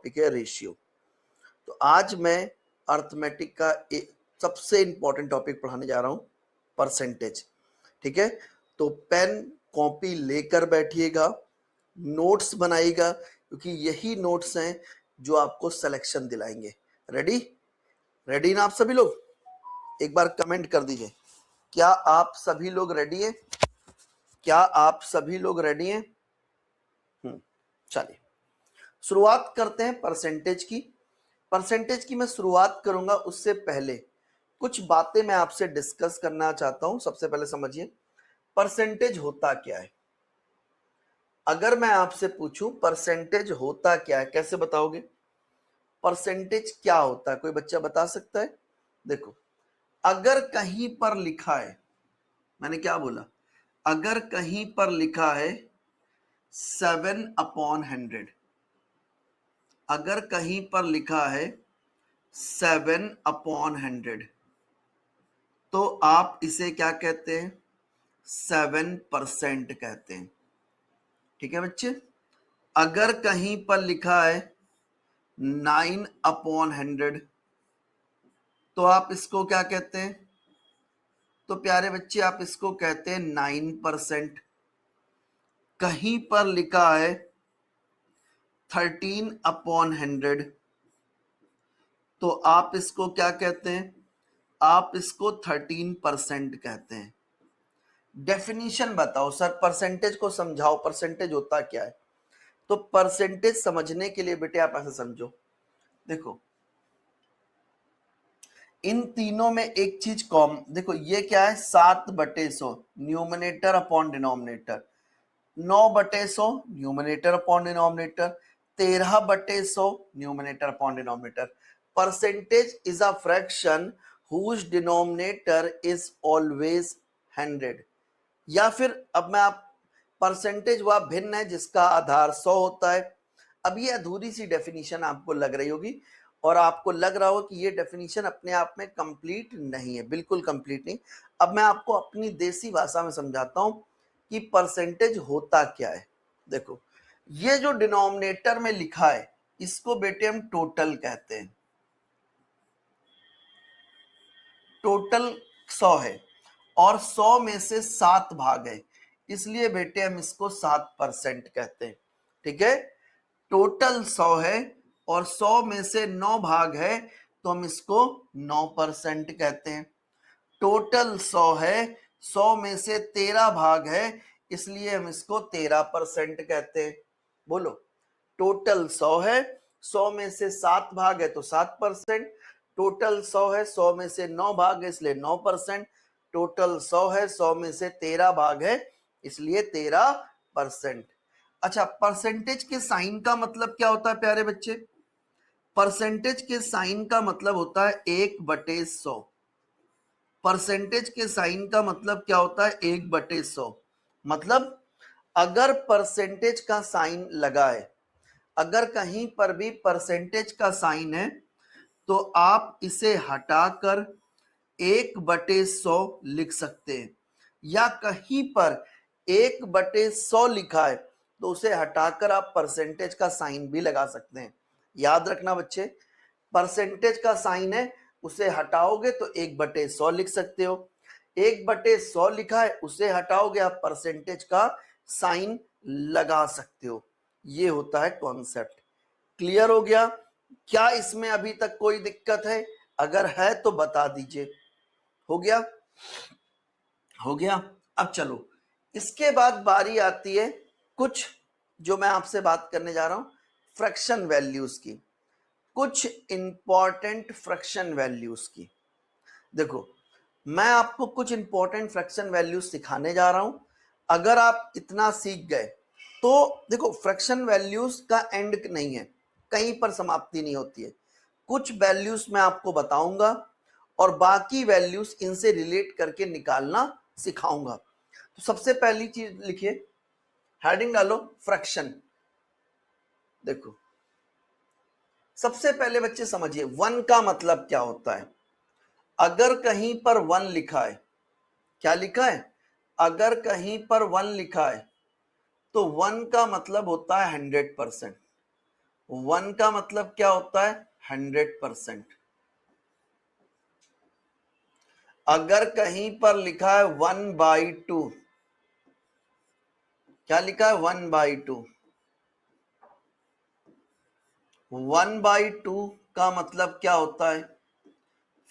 Topic है ratio. तो आज मैं अर्थमेटिक का एक सबसे इंपॉर्टेंट टॉपिक पढ़ाने जा रहा हूं, परसेंटेज। ठीक है, तो पेन कॉपी लेकर बैठिएगा, नोट्स बनाइएगा, क्योंकि यही नोट्स हैं जो आपको सिलेक्शन दिलाएंगे। रेडी? रेडी ना आप सभी लोग? एक बार कमेंट कर दीजिए, क्या आप सभी लोग रेडी हैं? क्या आप सभी लोग रेडी हैं? चलिए शुरुआत करते हैं परसेंटेज की। परसेंटेज की मैं शुरुआत करूंगा, उससे पहले कुछ बातें मैं आपसे डिस्कस करना चाहता हूं। सबसे पहले समझिए परसेंटेज होता क्या है। अगर मैं आपसे पूछूं परसेंटेज होता क्या है, कैसे बताओगे? परसेंटेज क्या होता है, कोई बच्चा बता सकता है? देखो, अगर कहीं पर लिखा है, मैंने क्या बोला, अगर कहीं पर लिखा है 7/100, अगर कहीं पर लिखा है 7/100, तो आप इसे क्या कहते हैं? 7% कहते हैं। ठीक है बच्चे? अगर कहीं पर लिखा है 9/100, तो आप इसको क्या कहते हैं? तो प्यारे बच्चे आप इसको कहते हैं 9%। कहीं पर लिखा है 13/100, तो आप इसको क्या कहते हैं? आप इसको 13% कहते हैं। डेफिनेशन बताओ सर, परसेंटेज को समझाओ, परसेंटेज होता क्या है? तो परसेंटेज समझने के लिए बेटे आप ऐसे समझो, देखो इन तीनों में एक चीज कॉमन, देखो ये क्या है, 7/100 numerator upon denominator, 9/100 numerator upon denominator, 13/100 numerator upon denominator. Percentage is a fraction whose denominator is always 100। या फिर अब मैं आप परसेंटेज वह भिन्न है जिसका आधार 100 होता है। अब ये अधूरी सी डेफिनेशन आपको लग रही होगी और आपको लग रहा होगा कि ये डेफिनेशन अपने आप में कंप्लीट नहीं है। बिल्कुल कंप्लीट नहीं। अब मैं आपको अपनी देसी भाषा में समझाता हूं कि परसेंटेज होता क्या है। देखो, ये जो डिनोमिनेटर में लिखा है इसको बेटे हम टोटल कहते हैं। टोटल 100 है और 100 में से 7 भाग है, इसलिए बेटे हम इसको 7% कहते हैं। ठीक है, टोटल 100 है और 100 में से 9 भाग है, तो हम इसको 9% कहते हैं। टोटल 100 है, 100 में से 13 भाग है, इसलिए हम इसको 13% कहते हैं। बोलो, टोटल 100 है, 100 में से 7 भाग है तो 7%। टोटल 100 है, 100 में से 9 भाग है इसलिए 9%। टोटल 100 है, 100 में से 13 भाग है इसलिए 13%। अच्छा, परसेंटेज के साइन का मतलब क्या होता है प्यारे बच्चे? परसेंटेज के साइन का मतलब होता है 1/100। परसेंटेज के साइन का मतलब क्या होता है? 1/100। मतलब अगर परसेंटेज का साइन लगा है, अगर कहीं पर भी परसेंटेज का साइन है, तो आप इसे हटाकर 1/100 लिख सकते हैं। या कहीं पर 1/100 लिखा है तो उसे हटाकर आप परसेंटेज का साइन भी लगा सकते हैं। याद रखना बच्चे, परसेंटेज का साइन है, उसे हटाओगे तो 1/100 लिख सकते हो। 1/100 लिखा है, उसे हटाओगे आप परसेंटेज का साइन लगा सकते हो। ये होता है कॉन्सेप्ट। क्लियर हो गया? क्या इसमें अभी तक कोई दिक्कत है? अगर है तो बता दीजिए। हो गया? हो गया। अब चलो, इसके बाद बारी आती है कुछ जो मैं आपसे बात करने जा रहा हूं, फ्रैक्शन वैल्यूज की। कुछ इंपॉर्टेंट फ्रैक्शन वैल्यूज की। देखो, मैं आपको कुछ इंपॉर्टेंट फ्रैक्शन वैल्यूज सिखाने जा रहा हूं। अगर आप इतना सीख गए तो देखो, फ्रैक्शन वैल्यूज का एंड नहीं है, कहीं पर समाप्ति नहीं होती है। कुछ वैल्यूज मैं आपको बताऊंगा और बाकी वैल्यूज इनसे रिलेट करके निकालना सिखाऊंगा। तो सबसे पहली चीज लिखिए, हेडिंग डालो फ्रैक्शन। देखो, सबसे पहले बच्चे समझिए वन का मतलब क्या होता है। अगर कहीं पर वन लिखा है, क्या लिखा है? अगर कहीं पर वन लिखा है तो वन का मतलब होता है 100%। 1 का मतलब क्या होता है? 100%। अगर कहीं पर लिखा है 1/2, क्या लिखा है? 1/2। 1/2 का मतलब क्या होता है?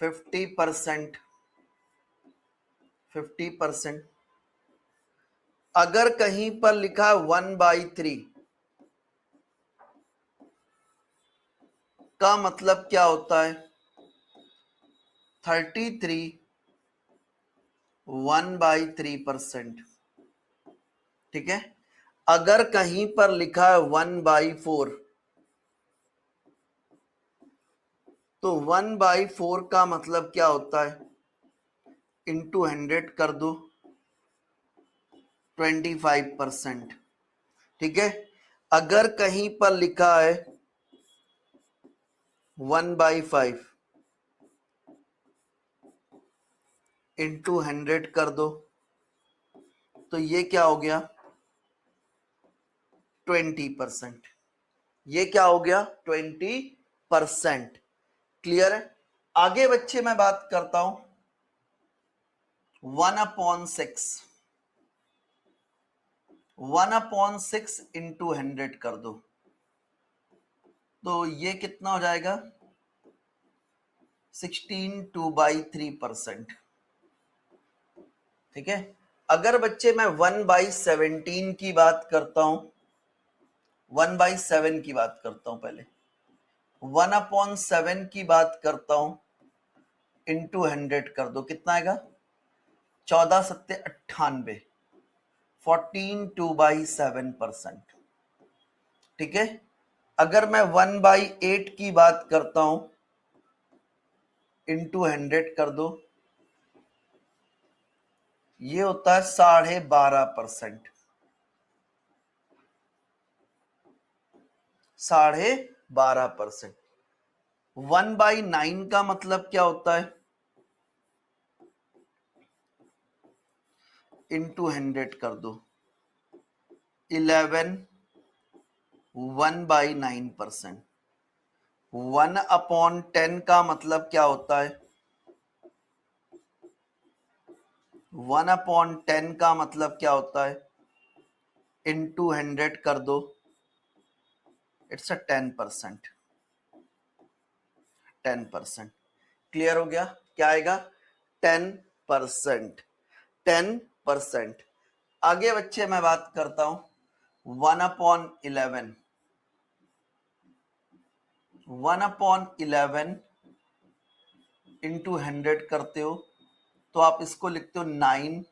50%। 50%। अगर कहीं पर लिखा है 1/3 का मतलब क्या होता है? 33 1/3%। ठीक है। अगर कहीं पर लिखा है 1/4 तो 1/4 का मतलब क्या होता है? इंटू 100 कर दो, 25%। ठीक है। अगर कहीं पर लिखा है 1/5 इंटू 100 कर दो, तो ये क्या हो गया? 20%। ये क्या हो गया? 20%। क्लियर है? आगे बच्चे मैं बात करता हूं 1/6। 1/6 इंटू 100 कर दो, तो ये कितना हो जाएगा? 16/2/3%। ठीक है। अगर बच्चे मैं 1/17 की बात करता हूं, 1/7 की बात करता हूं, पहले 1/7 की बात करता हूं, इंटू 100 कर दो, कितना आएगा? 14×7 = 98, 14/2/7%। ठीक है। अगर मैं 1/8 की बात करता हूं, इंटू 100 कर दो, ये होता है 12.5%। 12.5%। 1/9 का मतलब क्या होता है? इंटू 100 कर दो, 11 1/9%। 1/10 का मतलब क्या होता है? 1/10 का मतलब क्या होता है? इंटू 100 कर दो, इट्स अ 10%। 10%। क्लियर हो गया? क्या आएगा? 10%। 10%। आगे बच्चे मैं बात करता हूं 1/11। 1/11 इंटू 100 करते हो, तो आप इसको लिखते हो 9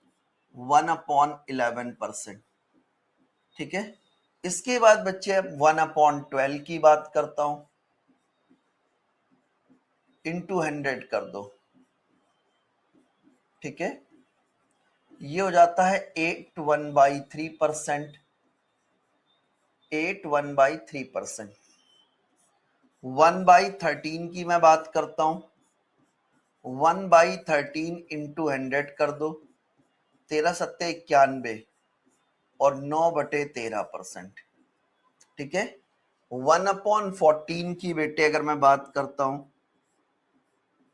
1/11%। ठीक है। इसके बाद बच्चे 1/12 की बात करता हूं, इंटू 100 कर दो। ठीक है। ये हो जाता है 8 1/3%। 8 1/3%। 1/13 की मैं बात करता हूं, 1/13 इंटू 100 कर दो, 13×7 = 91 और 9/13%। ठीक है। 1/14 की बेटे अगर मैं बात करता हूं,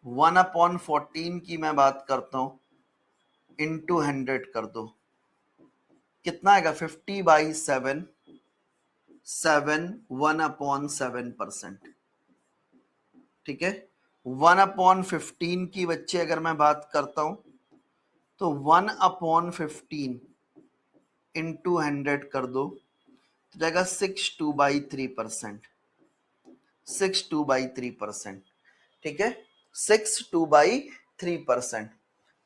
1/14 की मैं बात करता हूं, इंटू 100 कर दो, कितना आएगा? 50/7, 1/7%। ठीक है। 1/15 की बच्चे अगर मैं बात करता हूं, तो 1/15 इंटू 100 कर दो, तो जाएगा 62/3%। 62/3%। ठीक है। 62/3%।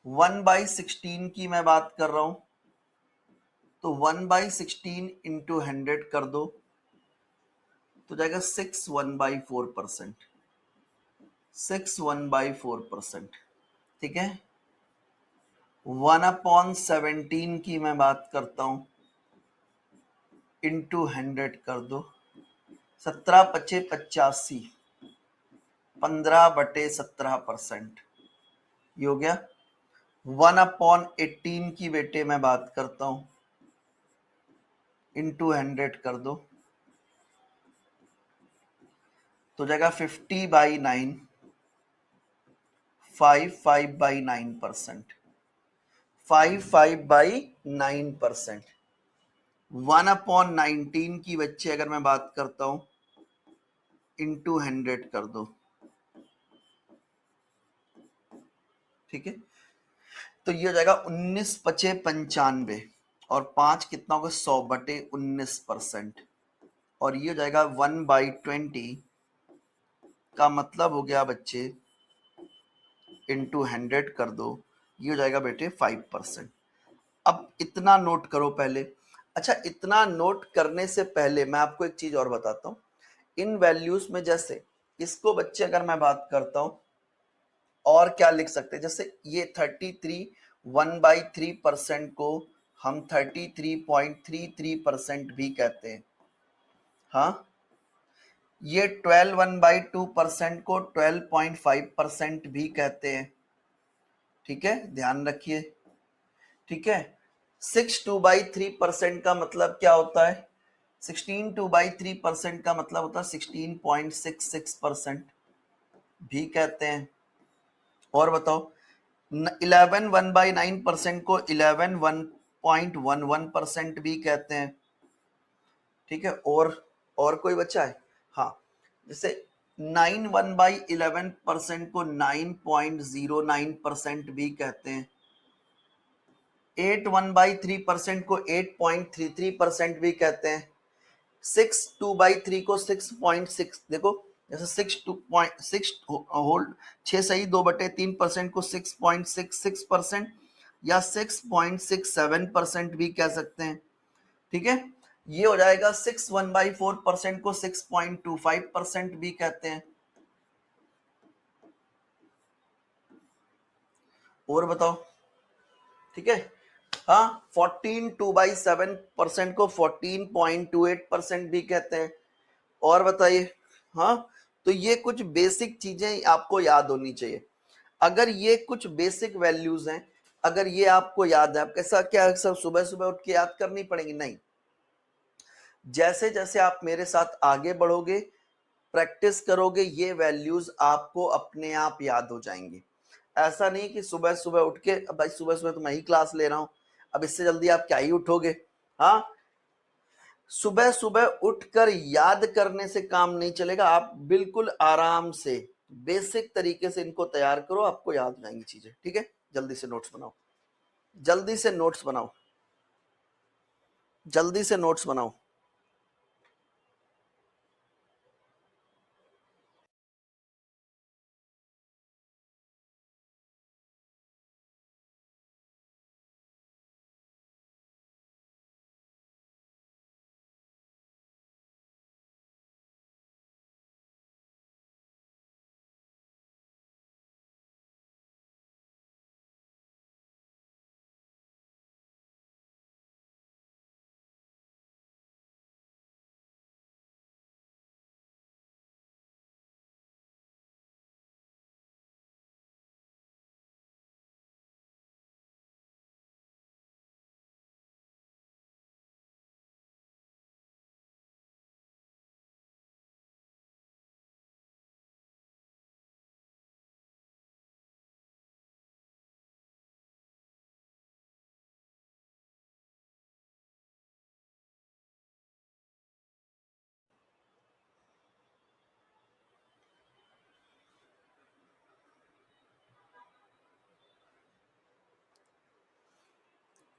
1/16 की मैं बात कर रहा हूं, तो 1/16 इंटू 100 कर दो, तो जाएगा 6 1/4%। 6 1/4%। ठीक है। 1/17 की मैं बात करता हूं, इंटू 100 कर दो, 17×5 = 85, 15/17%। ये हो गया। 1/18 की बेटे मैं बात करता हूं, इंटू 100 कर दो, तो जाएगा 50/9, 5/9%, 5/9%। 1/19 की बच्चे अगर मैं बात करता हूं इंटू 100 कर दो, ठीक है। तो ये हो जाएगा 19×5 = 95 और 5 कितना होगा 100/19%। और ये हो जाएगा 1/20 का मतलब हो गया बच्चे इंटू 100 कर दो, ये हो जाएगा बेटे 5%। अब इतना नोट करो पहले। अच्छा, इतना नोट करने से पहले मैं आपको एक चीज और बताता हूं। इन वैल्यूज में जैसे इसको बच्चे अगर मैं बात करता हूं और क्या लिख सकते हैं, जैसे ये 33 1/3% को हम 33.33% भी कहते हैं। हाँ, ये 12 1/2% को 12.5% भी कहते हैं। ठीक है, ध्यान रखिए। ठीक है, 6 2/3% का मतलब क्या होता है? 16 2/3% का मतलब होता है 16.66% भी कहते हैं। और बताओ, 11 1/9% को 11 1.11% भी कहते हैं। ठीक है, और कोई बच्चा है? हाँ, जैसे 9 1/11% को 9.09% भी कहते हैं। 8 1/3% को 8.33% भी कहते हैं। 6 2/3 को 6.6, देखो जैसे 6 होल्ड 6 सही 2/3% को 6.66% या 6.67% भी कह सकते हैं। ठीक है, ये हो जाएगा 6 1/4% को 6.25% भी कहते हैं। और बताओ, ठीक है। हाँ, 14 2/7% को 14.28% भी कहते हैं। और बताइए। हाँ, तो ये कुछ बेसिक चीजें आपको याद होनी चाहिए। अगर ये कुछ बेसिक वैल्यूज हैं, अगर ये आपको याद है, आप कैसा क्या सब सुबह सुबह उठ के याद करनी पड़ेगी? नहीं, जैसे जैसे आप मेरे साथ आगे बढ़ोगे, प्रैक्टिस करोगे, ये वैल्यूज आपको अपने आप याद हो जाएंगी। ऐसा नहीं कि सुबह सुबह उठ के, अब भाई सुबह सुबह तो मैं ही क्लास ले रहा हूं, अब इससे जल्दी आप क्या ही उठोगे। हाँ, सुबह सुबह उठकर याद करने से काम नहीं चलेगा। आप बिल्कुल आराम से बेसिक तरीके से इनको तैयार करो, आपको याद हो जाएंगी चीजें। ठीक है, जल्दी से नोट्स बनाओ, जल्दी से नोट्स बनाओ, जल्दी से नोट्स बनाओ।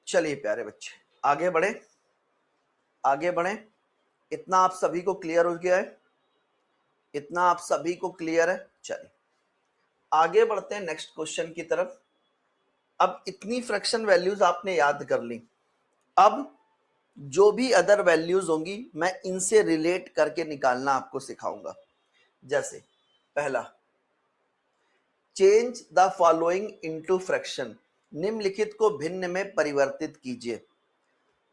चलिए प्यारे बच्चे, आगे बढ़े, आगे बढ़े। इतना आप सभी को क्लियर हो गया है? इतना आप सभी को क्लियर है? चलिए आगे बढ़ते हैं नेक्स्ट क्वेश्चन की तरफ। अब इतनी फ्रैक्शन वैल्यूज आपने याद कर ली। अब जो भी अदर वैल्यूज होंगी मैं इनसे रिलेट करके निकालना आपको सिखाऊंगा। जैसे पहला, change the following into fraction, निम्नलिखित को भिन्न में परिवर्तित कीजिए।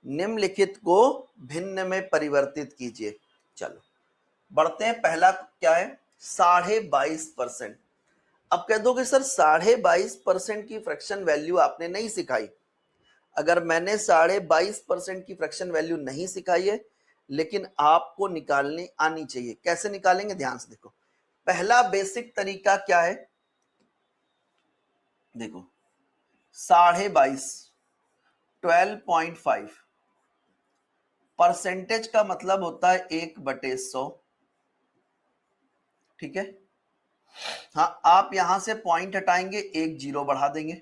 निम्नलिखित को भिन्न में परिवर्तित कीजिए। चलो बढ़ते हैं। पहला क्या है? 22.5%। अब कह दोगे सर 22.5% की फ्रैक्शन वैल्यू आपने नहीं सिखाई। अगर मैंने 22.5% की फ्रैक्शन वैल्यू नहीं सिखाई है, लेकिन आपको निकालनी आनी चाहिए। कैसे निकालेंगे ध्यान से देखो। पहला बेसिक तरीका क्या है, देखो 22.5 12.5 परसेंटेज का मतलब होता है 1/100। ठीक है, हाँ आप यहां से पॉइंट हटाएंगे, एक जीरो बढ़ा देंगे,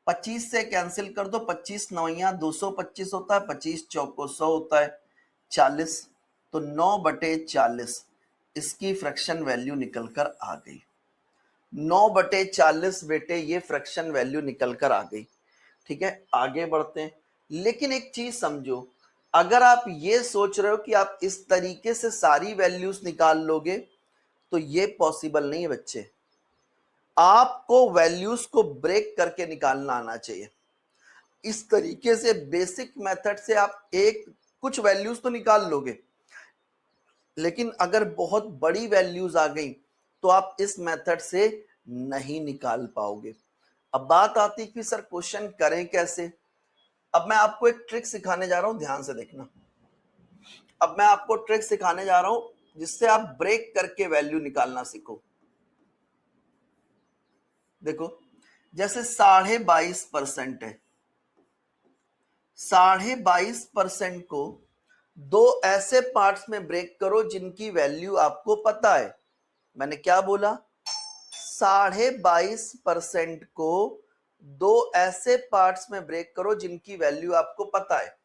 25 से कैंसिल कर दो, 25 नौया 225 होता है, 25 चौको 100 होता है, 40, तो 9/40 इसकी फ्रैक्शन वैल्यू निकल कर आ गई। 9/40 बेटे ये फ्रैक्शन वैल्यू निकल कर आ गई। ठीक है, आगे बढ़ते हैं। लेकिन एक चीज समझो, अगर आप ये सोच रहे हो कि आप इस तरीके से सारी वैल्यूज निकाल लोगे तो ये पॉसिबल नहीं है बच्चे। आपको वैल्यूज को ब्रेक करके निकालना आना चाहिए। इस तरीके से बेसिक मेथड से आप एक कुछ वैल्यूज तो निकाल लोगे, लेकिन अगर बहुत बड़ी वैल्यूज आ गई तो आप इस मेथड से नहीं निकाल पाओगे। अब बात आती है कि सर क्वेश्चन करें कैसे। अब मैं आपको एक ट्रिक सिखाने जा रहा हूं, ध्यान से देखना। अब मैं आपको ट्रिक सिखाने जा रहा हूं जिससे आप ब्रेक करके वैल्यू निकालना सीखो। देखो, जैसे 22.5% है, 22.5% को दो ऐसे पार्ट्स में ब्रेक करो जिनकी वैल्यू आपको पता है। मैंने क्या बोला, 22.5% को दो ऐसे पार्ट्स में ब्रेक करो जिनकी वैल्यू आपको पता है।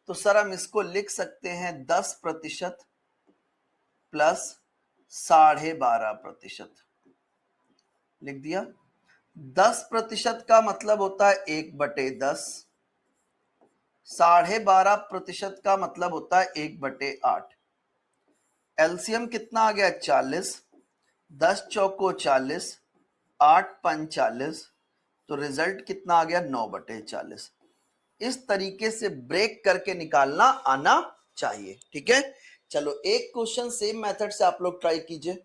तो सर हम इसको लिख सकते हैं 10% प्लस 12.5%। लिख दिया। 10% का मतलब होता है 1/10, 12.5% का मतलब होता है 1/8। एलसीएम कितना आ गया, 40, 10 चौको 40, 8 पंच 40, तो रिजल्ट कितना आ गया, 9/40। इस तरीके से ब्रेक करके निकालना आना चाहिए। ठीक है, चलो एक क्वेश्चन सेम मेथड से आप लोग ट्राई कीजिए।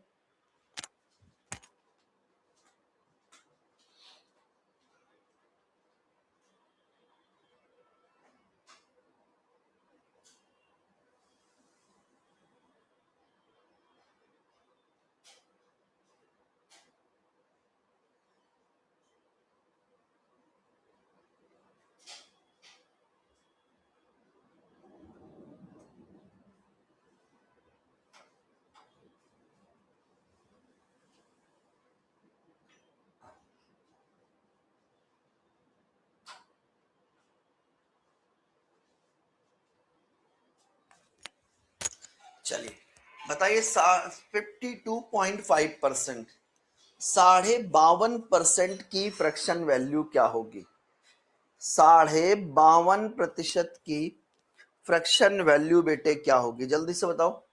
चलिए बताइए, 52.5%, 52.5% की फ्रैक्शन वैल्यू क्या होगी। 52.5% की फ्रैक्शन वैल्यू बेटे क्या होगी, जल्दी से बताओ।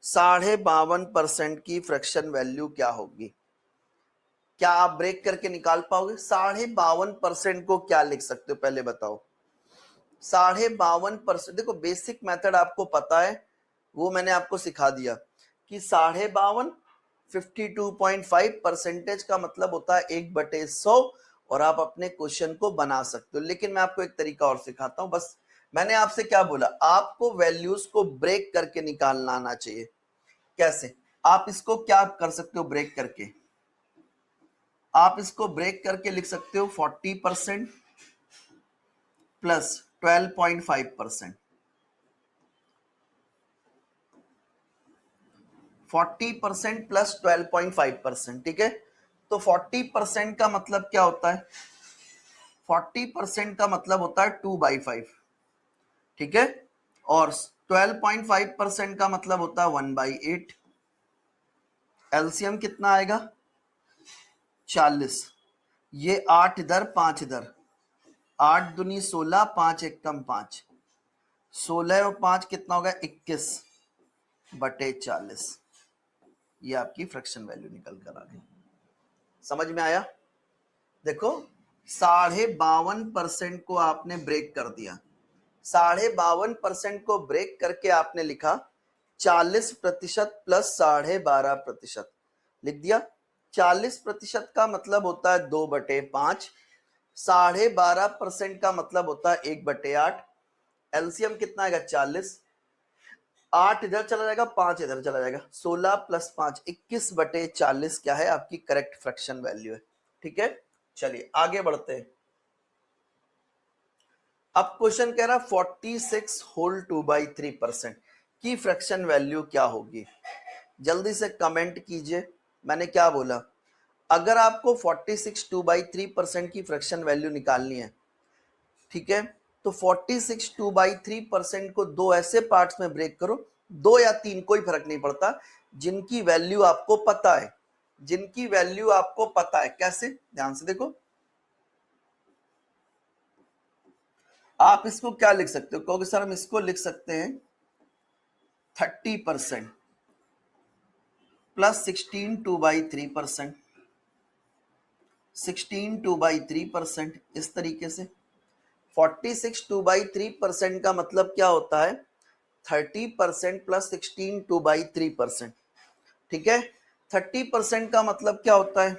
52.5% की फ्रैक्शन वैल्यू क्या होगी। क्या आप ब्रेक करके निकाल पाओगे। 52.5% को क्या लिख सकते हो, पहले बताओ। 52.5%, देखो बेसिक मेथड आपको पता है, वो मैंने आपको सिखा दिया कि 52.5 52.5% का मतलब होता है 1/100, और आप अपने क्वेश्चन को बना सकते हो। लेकिन मैं आपको एक तरीका और सिखाता हूं। बस मैंने आपसे क्या बोला, आपको वैल्यूज को ब्रेक करके निकालना आना चाहिए। कैसे, आप इसको क्या कर सकते हो ब्रेक करके, आप इसको ब्रेक करके लिख सकते हो 40% प्लस 12.5%। 40% प्लस 12.5%। ठीक है, तो 40% का मतलब क्या होता है, 40% का मतलब होता है 2/5। ठीक है, और 12.5% का मतलब होता है 1/8। एलसीएम कितना आएगा, 40, ये 8 इधर 5 इधर, 8 दूनी 16, 5 एकम 5, 16 और 5 कितना होगा, 21/40। ये आपकी फ्रैक्शन वैल्यू निकल कर आ गई। समझ में आया। देखो 52.5% को आपने ब्रेक कर दिया, 52.5% को ब्रेक करके आपने लिखा 40% प्लस 12.5%। लिख दिया। 40% का मतलब होता है 2/5, 12.5% का मतलब होता है 1/8। एलसीएम कितना आएगा, 40, 8 इधर चला जाएगा, 5 इधर चला जाएगा, 16 + 5 21/40 क्या है आपकी करेक्ट फ्रैक्शन वैल्यू है। ठीक है, चलिए आगे बढ़ते हैं। अब क्वेश्चन कह रहा 46 होल 2/3% की फ्रैक्शन वैल्यू क्या होगी। जल्दी से कमेंट कीजिए, मैंने क्या बोला। अगर आपको 46 2/3% की फ्रैक्शन वैल्यू निकालनी है, ठीक है, तो 46 2/3% को दो ऐसे पार्ट्स में ब्रेक करो, 2 या 3 कोई फर्क नहीं पड़ता, जिनकी वैल्यू आपको पता है, जिनकी वैल्यू आपको पता है। कैसे, ध्यान से देखो। आप इसको क्या लिख सकते हो, क्योंकि सर हम इसको लिख सकते हैं 30% प्लस 16 2/3%, 16 2/3%, इस तरीके से। 46 2/3% का मतलब क्या होता है, 30% प्लस 16 2/3%। ठीक है, 30% का मतलब क्या होता है,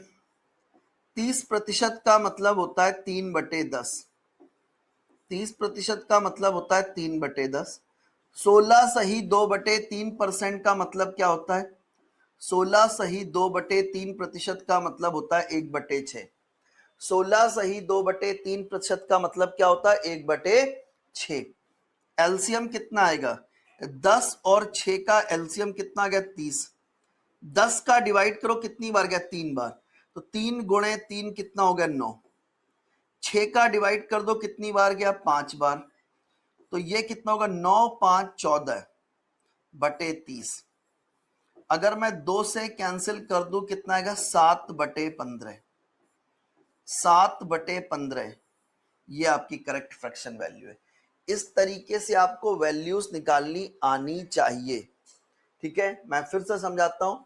30% का मतलब होता है 3/10, 30% का मतलब होता है 3/10। 16 सही 2/3% का मतलब क्या होता है, 16 सही 2/3% का मतलब होता है 1/6। 16 सही 2/3% का मतलब क्या होता है 1/6। एलसीएम कितना आएगा, 10 और 6 का एलसीएम कितना आ गया 30। 10 का डिवाइड करो कितनी बार गया, 3 बार, तो 3 गुणे 3 कितना हो गया 9। 6 का डिवाइड कर दो कितनी बार गया, 5 बार, तो ये कितना होगा 9 5 14/30। अगर मैं 2 से कैंसिल कर दूं कितना आएगा 7/15, 7/15। ये आपकी करेक्ट फ्रैक्शन वैल्यू है। इस तरीके से आपको वैल्यूज निकालनी आनी चाहिए। ठीक है, मैं फिर से समझाता हूं।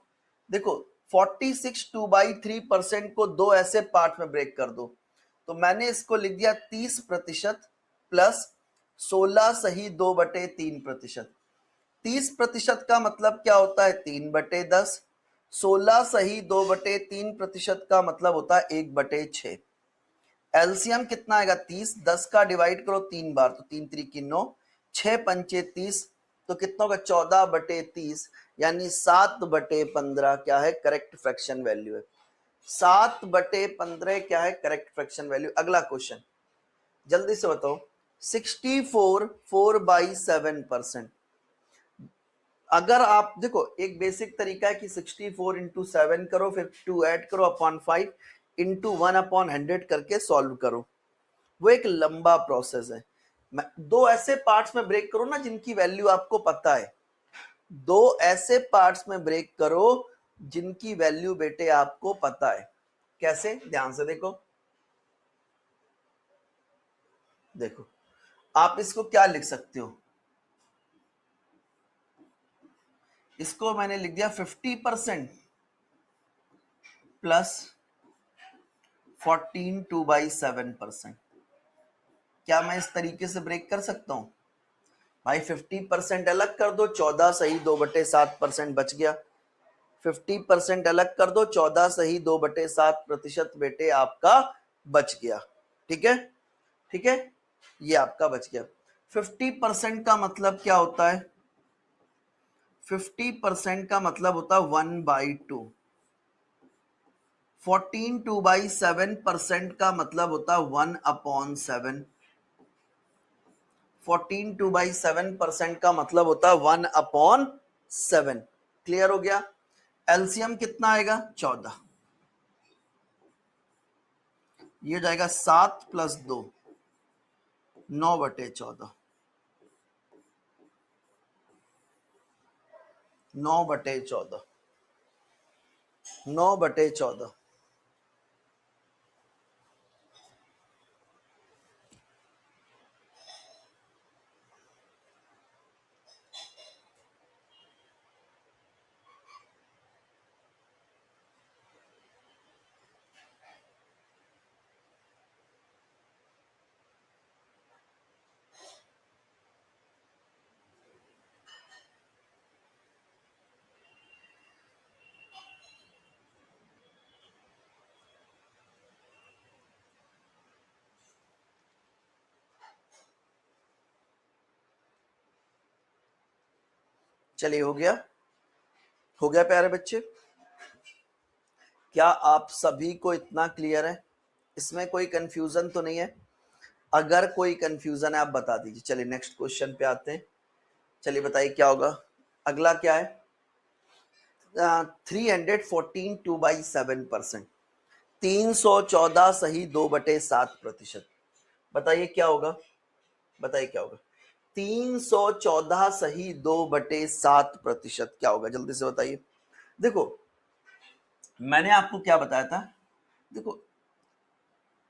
देखो 46 2/3% को दो ऐसे पार्ट में ब्रेक कर दो, तो मैंने इसको लिख दिया 30% प्लस 16 सही 2/3%। 30% का मतलब क्या होता है 3/10, 16 सही 2/3% का मतलब होता है 1/6। एलसीएम कितना आएगा 30, 10 का डिवाइड करो 3 बार, तो 3 3 9, 6 पंचे 30, तो कितना होगा 14/30, यानी 7/15 क्या है करेक्ट फ्रैक्शन वैल्यू है। 7/15 क्या है करेक्ट फ्रैक्शन वैल्यू। अगला क्वेश्चन जल्दी से बताओ, 64 4/7%। अगर आप देखो, एक बेसिक तरीका है कि 64 इंटू 7 करो, फिर 2 ऐड करो अपॉन 5 इंटू 1/100 करके सॉल्व करो। वो एक लंबा प्रोसेस है। दो ऐसे पार्ट्स में ब्रेक करो ना जिनकी वैल्यू आपको पता है, दो ऐसे पार्ट्स में ब्रेक करो जिनकी वैल्यू बेटे आपको पता है। कैसे, ध्यान से देखो। देखो आप इसको क्या लिख सकते हो, इसको मैंने लिख दिया 50% प्लस 14 2/7%। क्या मैं इस तरीके से ब्रेक कर सकता हूं भाई। 50% अलग कर दो, 14 सही 2/7% बच गया। 50% अलग कर दो, 14 सही 2/7% बेटे आपका बच गया। ठीक है, ठीक है, ये आपका बच गया। 50% का मतलब क्या होता है, 50% का मतलब होता है 1/2। 14 2/7% का मतलब होता है 1/7। 14 2/7% का मतलब होता है 1/7। क्लियर हो गया। एलसीएम कितना आएगा 14, ये जाएगा 7 + 2 9/14, 9/14, 9/14। चलिए हो गया प्यारे बच्चे। क्या आप सभी को इतना क्लियर है? इसमें कोई कंफ्यूजन तो नहीं है? अगर कोई कंफ्यूजन है आप बता दीजिए। चलिए नेक्स्ट क्वेश्चन पे आते हैं। चलिए बताइए क्या होगा। अगला क्या है? 314 2/7%, 314 सही 2/7%। बताइए क्या होगा, 314 सही 2/7% क्या होगा? जल्दी से बताइए। देखो मैंने आपको क्या बताया था, देखो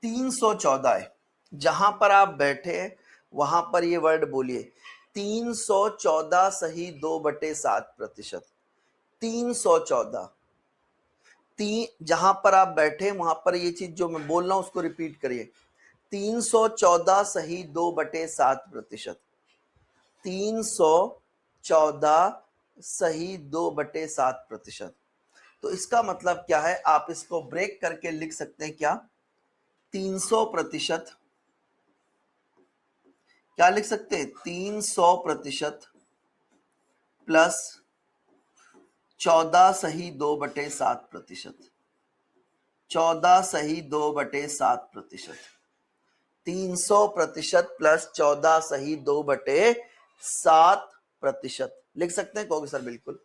314 है, जहां पर आप बैठे वहां पर ये वर्ड बोलिए 314 सही 2/7%। 314 जहां पर आप बैठे वहां पर ये चीज जो मैं बोल रहा हूं उसको रिपीट करिए। 314 सही 2/7%। 314 सही 2/7%। तो इसका मतलब क्या है, आप इसको ब्रेक करके लिख सकते हैं क्या? 300%, क्या लिख सकते हैं? 300% प्लस 14 सही 2/7%। 14 सही 2/7%। 300% प्लस 14 सही 2/7% लिख सकते हैं? कहोगे सर बिल्कुल।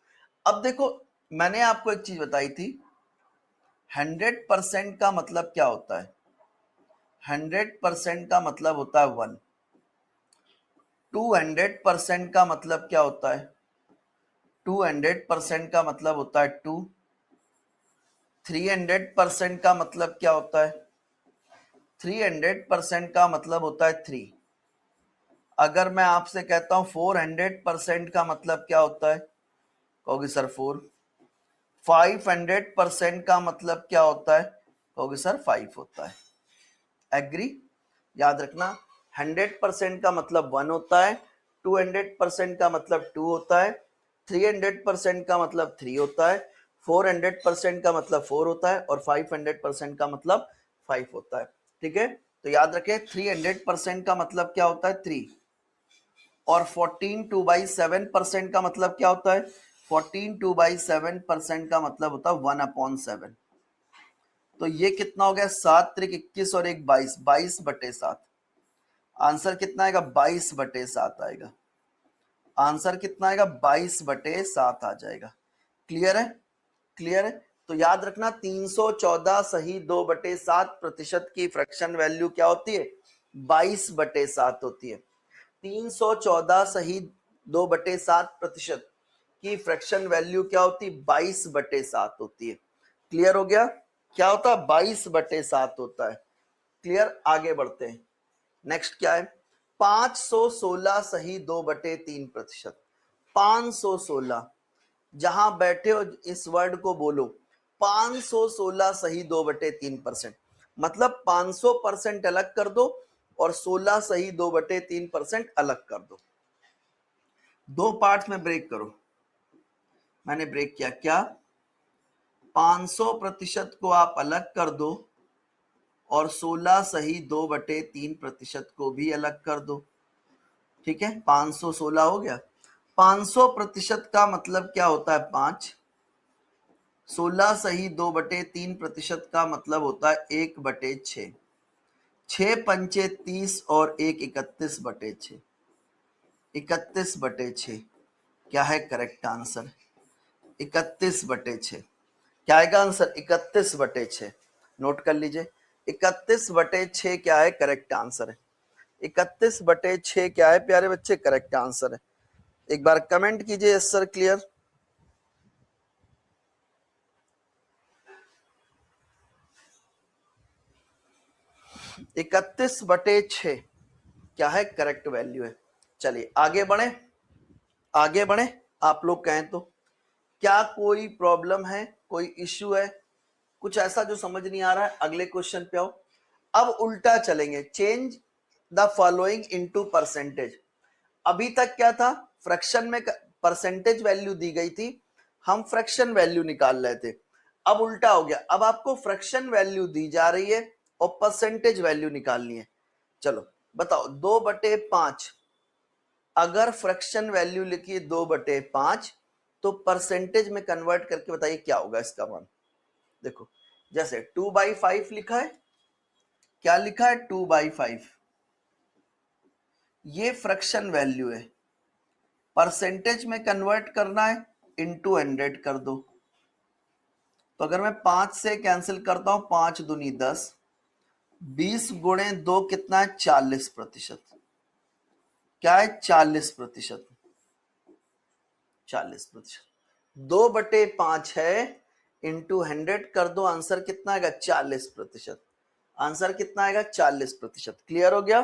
अब देखो मैंने आपको एक चीज बताई थी, 100% का मतलब क्या होता है? 100% का मतलब होता है 1। 200% का मतलब क्या होता है? 200% का मतलब होता है 2। 300% का मतलब क्या होता है? 300% का मतलब होता है 3। अगर मैं आपसे कहता हूं 400% का मतलब क्या होता है? कहोगे सर 4। 500% का मतलब क्या होता है? कहोगे सर 5 होता है। एग्री? याद रखना 100% का मतलब 1 होता है, 200% का मतलब 2 होता है, 300% का मतलब 3 होता है, 400% का मतलब 4 होता है और 500% का मतलब 5 होता है। ठीक है, तो याद रखें 300% का मतलब क्या होता है? 3। और 14 2/7% का मतलब क्या होता है? 14 2/7% का मतलब होता है 1/7। तो ये कितना हो गया? 7 त्रिक 21 और 1 22, 22/7। आंसर कितना आएगा? 22/7 आएगा। आंसर कितना आएगा? 22/7 आ जाएगा। क्लियर है? क्लियर है? तो याद रखना 314 सही 2/7% की फ्रैक्शन वैल्यू क्या होती है? 22/7 होती है। 314 सही 2/7% की फ्रैक्शन वैल्यू क्या होती है? 22/7 होती है। क्लियर हो गया? क्या होता है? 22/7 होता है। क्लियर? आगे बढ़ते हैं। नेक्स्ट क्या है? 516 सही 2/3%। 516 जहां बैठे हो इस वर्ड को बोलो 516 सही 2/3%। मतलब 500% अलग कर दो और 16 सही 2/3% अलग कर दो। दो पार्ट में ब्रेक करो। मैंने ब्रेक किया क्या? 500% को आप अलग कर दो और 16 सही 2/3% को भी अलग कर दो। ठीक है, 516 हो गया। 500% का मतलब क्या होता है? 5। 16 सही 2/3% का मतलब होता है 1/6। 6 पंचे 30 और 1 31/6। 31/6 क्या है करेक्ट आंसर? 31/6 क्या आएगा आंसर? 31/6। नोट कर लीजिए 31/6 क्या है करेक्ट आंसर है। 31/6 क्या है प्यारे बच्चे? करेक्ट आंसर है। एक बार कमेंट कीजिए यस सर क्लियर। 31/6 क्या है करेक्ट वैल्यू है। चलिए आगे बढ़े, आगे बढ़े। आप लोग कहें तो क्या कोई प्रॉब्लम है, कोई इश्यू है, कुछ ऐसा जो समझ नहीं आ रहा है? अगले क्वेश्चन पे आओ। अब उल्टा चलेंगे, change the following into percentage. अभी तक क्या था? फ्रैक्शन में परसेंटेज वैल्यू दी गई थी, हम फ्रैक्शन वैल्यू निकाल रहे थे। अब उल्टा हो गया, अब आपको फ्रैक्शन वैल्यू दी जा रही है और परसेंटेज वैल्यू निकालनी है। चलो बताओ 2/5 अगर फ्रैक्शन वैल्यू लिखी 2/5 तो परसेंटेज में कन्वर्ट करके बताइए क्या होगा इसका मान। देखो जैसे 2/5 लिखा है, क्या लिखा है 2/5, ये फ्रैक्शन वैल्यू है, परसेंटेज में कन्वर्ट करना है इंटू 100 कर दो। तो अगर मैं 5 से कैंसिल करता हूं, 5 दूनी 10, 20 गुणे 2 कितना है 40%। क्या है 40%, 40%। 2/5 है, इंटू 100 कर दो, आंसर कितना आएगा 40%। आंसर कितना आएगा 40%। क्लियर हो गया,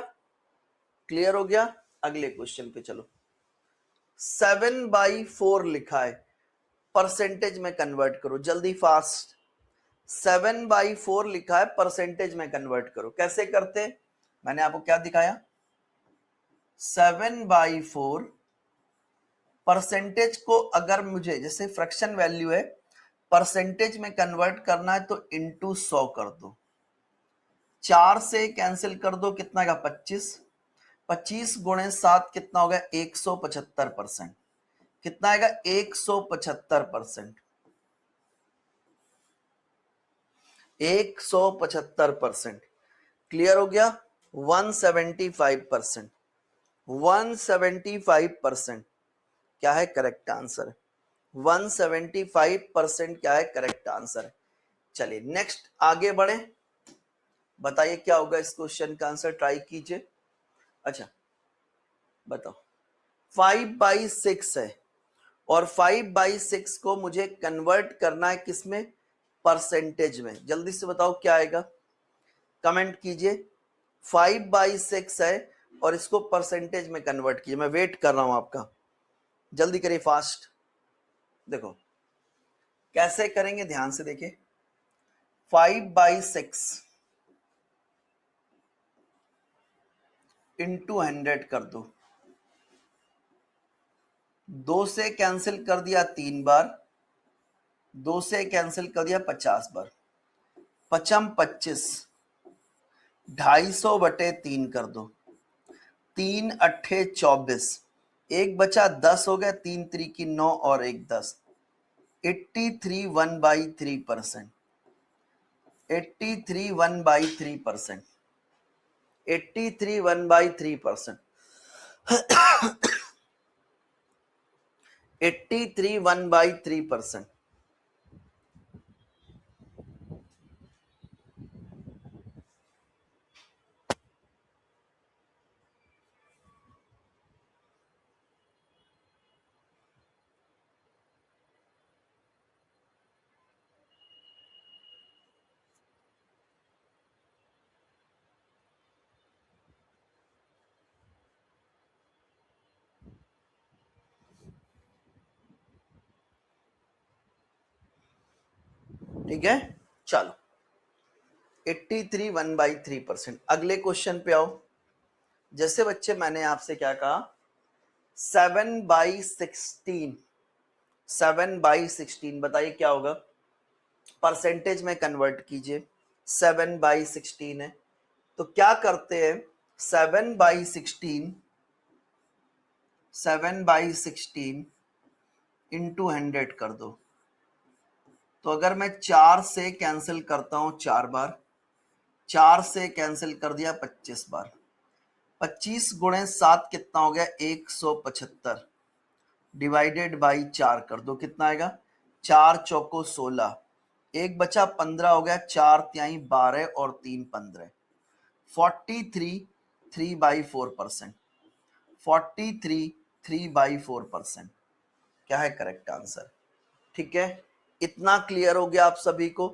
क्लियर हो गया। अगले क्वेश्चन पे चलो। 7/4 लिखा है, परसेंटेज में कन्वर्ट करो जल्दी फास्ट। 7/4 लिखा है, परसेंटेज में कन्वर्ट करो, कैसे करते? मैंने आपको क्या दिखाया, 7/4 परसेंटेज को अगर मुझे जैसे फ्रैक्शन वैल्यू है, परसेंटेज में कन्वर्ट करना है तो इंटू 100 कर दो। 4 से कैंसिल कर दो, कितना का 25, 25 गुणे 7 कितना होगा 175%। कितना आएगा 175%, 175%। क्लियर हो गया। 175%, 175% क्या है करेक्ट आंसर, 175% क्या है करेक्ट आंसर। चलिए नेक्स्ट आगे बढ़े, बताइए क्या होगा इस क्वेश्चन का आंसर, ट्राई कीजिए। अच्छा बताओ, 5/6 है और 5/6 को मुझे कन्वर्ट करना है किसमें, परसेंटेज में। जल्दी से बताओ क्या आएगा, कमेंट कीजिए। 5/6 है और इसको परसेंटेज में कन्वर्ट कीजिए, मैं वेट कर रहा हूं आपका, जल्दी करिए फास्ट। देखो कैसे करेंगे, ध्यान से देखिए। 5/6 इंटू 100 कर दो, 2 से कैंसिल कर दिया 3 बार, 2 से कैंसिल कर दिया 50 बार, 25, 250/3 कर दो, 3 अट्ठे 24, एक बचा 10 हो गया, 3 3 9 और 1 10, 83 1/3%, 83 1/3%, 83 1/3%, 83 1/3%। ठीक है चलो, 83 1/3%। अगले क्वेश्चन पे आओ। जैसे बच्चे मैंने आपसे क्या कहा, 7/16, 7/16 बताइए क्या होगा, परसेंटेज में कन्वर्ट कीजिए। 7/16 है तो क्या करते हैं, 7/16, 7/16 इंटू 100 कर दो। तो अगर मैं 4 से कैंसिल करता हूं 4 बार, 4 से कैंसिल कर दिया 25 बार, 25 गुणे 7 कितना हो गया 175, डिवाइडेड बाई 4 कर दो, कितना आएगा 4 चौको 16, एक बचा 15 हो गया, 4 तिहाई 12 और 3 15, 43 3/4%, 43 3/4% क्या है करेक्ट आंसर। ठीक है, इतना क्लियर हो गया आप सभी को?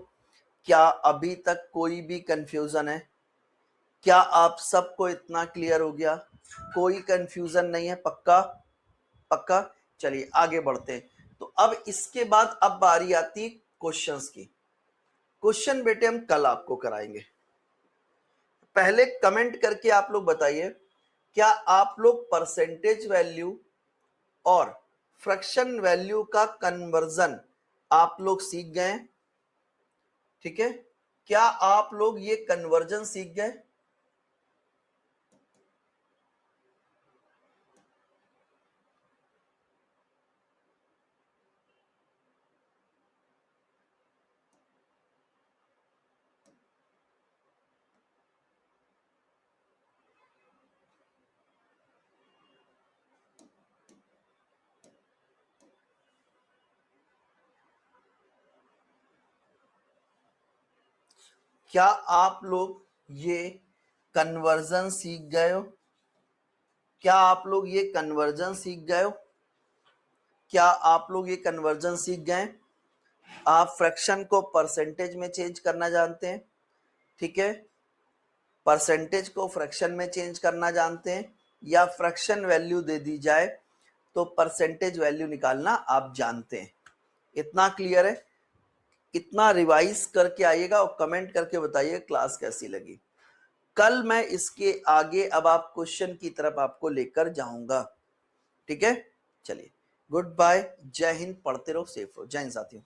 क्या अभी तक कोई भी कंफ्यूजन है? क्या आप सबको इतना क्लियर हो गया, कोई कंफ्यूजन नहीं है? पक्का पक्का। चलिए आगे बढ़ते हैं। तो अब इसके बाद अब बारी आती क्वेश्चंस की। क्वेश्चन बेटे हम कल आपको कराएंगे। पहले कमेंट करके आप लोग बताइए, क्या आप लोग परसेंटेज वैल्यू और फ्रैक्शन वैल्यू का कन्वर्जन आप लोग सीख गए? ठीक है, क्या आप लोग ये कन्वर्जन सीख गए? क्या आप लोग ये कन्वर्जन सीख गए हो? क्या आप लोग ये कन्वर्जन सीख गए हो? क्या आप लोग ये कन्वर्जन सीख गए? आप फ्रैक्शन को परसेंटेज में चेंज करना जानते हैं, ठीक है? परसेंटेज को फ्रैक्शन में चेंज करना जानते हैं, या फ्रैक्शन वैल्यू दे दी जाए तो परसेंटेज वैल्यू निकालना आप जानते हैं। इतना क्लियर है? इतना रिवाइज करके आइएगा और कमेंट करके बताइए क्लास कैसी लगी। कल मैं इसके आगे अब आप क्वेश्चन की तरफ आपको लेकर जाऊंगा, ठीक है? चलिए, गुड बाय, जय हिंद, पढ़ते रहो, सेफ रहो। जय हिंद साथियों।